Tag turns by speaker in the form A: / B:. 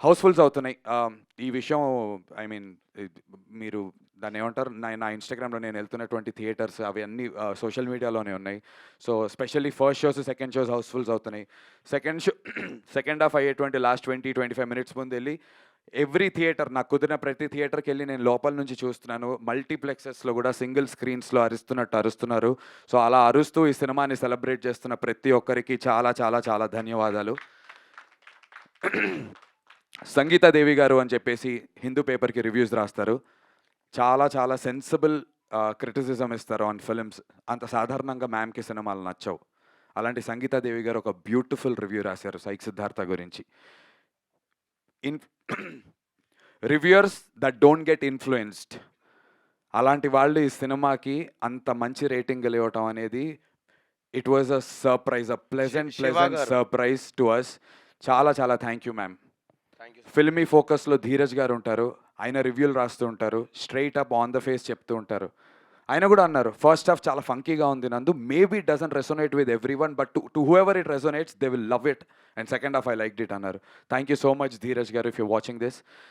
A: Housefuls అవుతున్నాయి. ఈ విషయం ఐ మీన్ మీరు దాన్ని ఏమంటారు? నా ఇన్‌స్టాగ్రామ్‌లో నేను ఎళ్తున్నటువంటి థియేటర్స్ అవన్నీ సోషల్ మీడియాలోనే ఉన్నాయి. So, specially first shows, second shows housefuls అవుతున్నాయి. సెకండ్ షో సెకండ్ హాఫ్ అయ్యేటువంటి లాస్ట్ 25 మినిట్స్ ముందెళ్ళి ఎవ్రీ థియేటర్ నాకు కుదిరిన ప్రతి థియేటర్‌కెళ్ళి నేను లోపల నుంచి చూస్తున్నాను. మల్టీప్లెక్సెస్‌లో గూడా సింగిల్ స్క్రీన్స్‌లో అరుస్తున్నట్టు అరుస్తున్నారు. సో, అలా అరుస్తూ ఈ సినిమాని సెలబ్రేట్ చేస్తున్న ప్రతి ఒక్కరికి చాలా చాలా చాలా ధన్యవాదాలు. సంగీతా దేవి గారు అని చెప్పేసి హిందూ పేపర్‌కి రివ్యూస్ రాస్తారు. చాలా చాలా సెన్సిబుల్ క్రిటిసిజం ఇస్తారు ఆన్ ఫిల్మ్స్. అంత సాధారణంగా మ్యామ్‌కి సినిమాలు నచ్చవు. అలాంటి సంగీతా దేవి గారు ఒక బ్యూటిఫుల్ రివ్యూ రాశారు 'సైక్ సిద్ధార్థ' గురించి. In reviewers that don't get influenced. అలాంటి వాళ్ళు ఈ సినిమాకి అంత మంచి రేటింగ్‌లు ఇవ్వటం అనేది it was a surprise. Pleasant
B: Shiva గారు.
A: Surprise to us. చాలా చాలా thank you ma'am.
B: Thank you.
A: Filmy ఫోకస్‌లో ధీరజ్ గారు ఉంటారు. ఆయన రివ్యూలు రాస్తూ ఉంటారు. Straight up on the face చెప్తూ ఉంటారు. ఆయన కూడా అన్నారు, "ఫస్ట్ హాఫ్ చాలా ఫంకీగా ఉంది Nandu. Maybe it doesn't resonate with everyone but to whoever it resonates they will love it and second half I liked it" అన్నారు. Thank you so much Dheeraj గారు ఇఫ్ యూ వాచింగ్ దిస్.